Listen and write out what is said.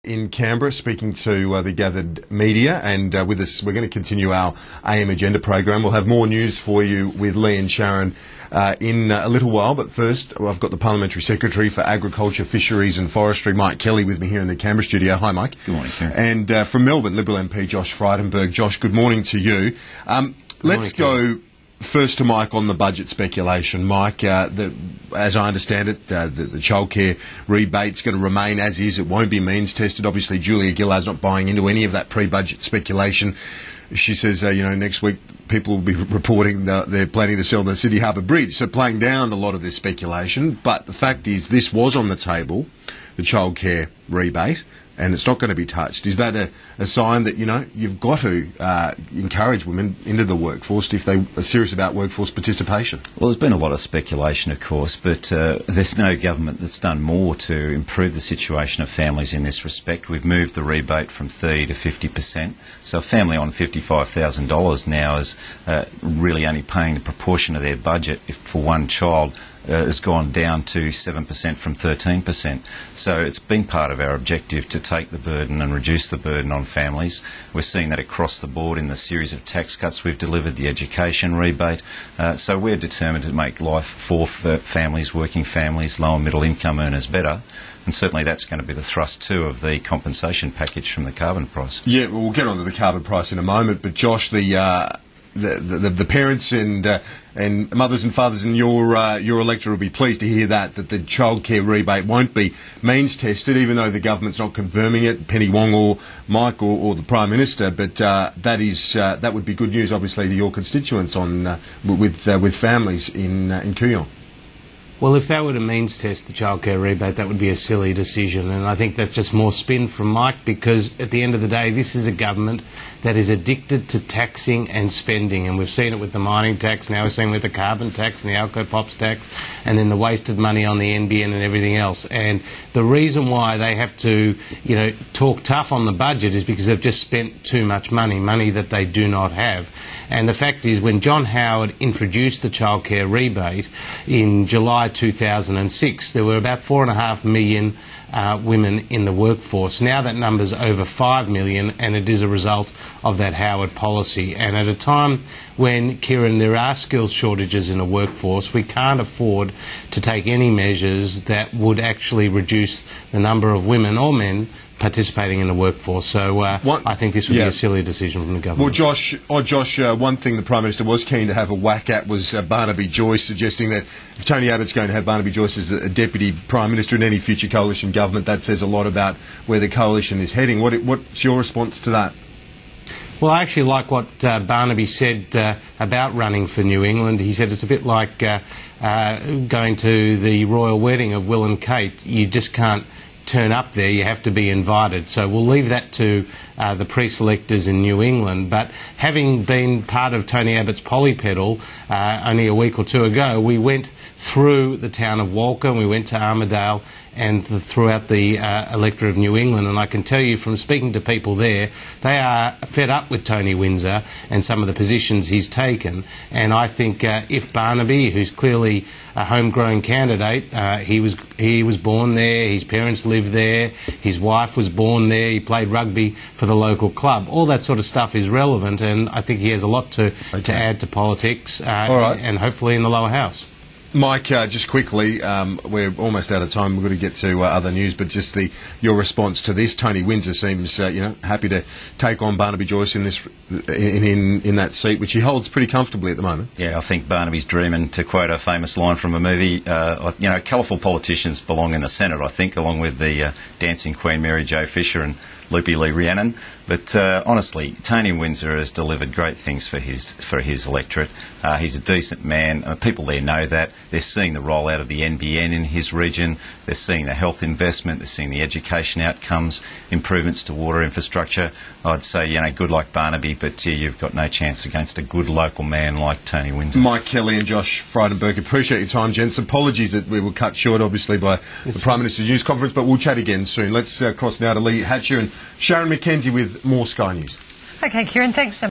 in Canberra speaking to the gathered media, and with us we're going to continue our AM Agenda program. We'll have more news for you with Lee and Sharon in a little while, but first I've got the Parliamentary Secretary for Agriculture, Fisheries and Forestry, Mike Kelly, with me here in the Canberra studio. Hi, Mike. Good morning, Kieran. And from Melbourne, Liberal MP Josh Frydenberg. Josh, good morning to you. Let's go first to Mike on the budget speculation. Mike, as I understand it, the childcare rebate's going to remain as is. It won't be means tested. Obviously, Julia Gillard's not buying into any of that pre-budget speculation. She says, next week people will be reporting that they're planning to sell the Sydney Harbour Bridge, so playing down a lot of this speculation. But the fact is, this was on the table, the childcare rebate, and it's not going to be touched. Is that a sign that, you've got to encourage women into the workforce if they are serious about workforce participation? Well, there's been a lot of speculation, of course, but there's no government that's done more to improve the situation of families in this respect. We've moved the rebate from 30 to 50%. So a family on $55,000 now is really only paying the proportion of their budget for one child has gone down to 7% from 13%. So it's been part of our objective to take the burden and reduce the burden on families. We're seeing that across the board in the series of tax cuts we've delivered, the education rebate. So we're determined to make life for families, working families, lower middle income earners better. And certainly that's going to be the thrust too of the compensation package from the carbon price. Yeah, well, we'll get on to the carbon price in a moment. But Josh, the parents and mothers and fathers in your electorate will be pleased to hear that the childcare rebate won't be means tested, even though the government's not confirming it, Penny Wong or Mike or the Prime Minister. But that would be good news, obviously, to your constituents with families in Kooyong. Well, if that were to means test the childcare rebate, that would be a silly decision, and I think that's just more spin from Mike, because at the end of the day, this is a government that is addicted to taxing and spending, and we've seen it with the mining tax, now we're seeing it with the carbon tax and the Alco-Pops tax, and then the wasted money on the NBN and everything else. And the reason why they have to, talk tough on the budget is because they've just spent too much money that they do not have. And the fact is, when John Howard introduced the childcare rebate in July 2006, there were about 4.5 million women in the workforce. Now that number's over 5 million, and it is a result of that Howard policy. And at a time when, Kieran, there are skills shortages in the workforce, we can't afford to take any measures that would actually reduce the number of women or men participating in the workforce. So I think this would be a silly decision from the government. Well, Josh, one thing the Prime Minister was keen to have a whack at was Barnaby Joyce, suggesting that if Tony Abbott's going to have Barnaby Joyce as a Deputy Prime Minister in any future coalition government, that says a lot about where the coalition is heading. What's your response to that? Well, I actually like what Barnaby said about running for New England. He said it's a bit like going to the royal wedding of Will and Kate. You just can't turn up there, you have to be invited. So we'll leave that to the pre-selectors in New England. But having been part of Tony Abbott's polypedal only a week or two ago, we went through the town of Walker, and we went to Armidale and throughout the electorate of New England, and I can tell you from speaking to people there, they are fed up with Tony Windsor and some of the positions he's taken. And I think if Barnaby, who's clearly a homegrown candidate, he was born there, his parents lived there, his wife was born there, he played rugby for the local club, all that sort of stuff is relevant, and I think he has a lot to add to politics, and hopefully in the lower house. Mike, just quickly, we're almost out of time. We've got to get to other news, but just your response to this. Tony Windsor seems, happy to take on Barnaby Joyce in that seat, which he holds pretty comfortably at the moment. Yeah, I think Barnaby's dreaming, to quote a famous line from a movie. Colourful politicians belong in the Senate, I think, along with the dancing Queen Mary Jo Fisher and Loopy Lee Rhiannon. But honestly, Tony Windsor has delivered great things for his electorate. He's a decent man. People there know that. They're seeing the rollout of the NBN in his region. They're seeing the health investment. They're seeing the education outcomes, improvements to water infrastructure. I'd say, good like Barnaby, but you've got no chance against a good local man like Tony Windsor. Mike Kelly and Josh Frydenberg, appreciate your time, gents. Apologies that we were cut short, obviously, by the Prime Minister's news conference, but we'll chat again soon. Let's cross now to Lee Hatcher and Sharon McKenzie with more Sky News. Okay, Kieran, thanks so much.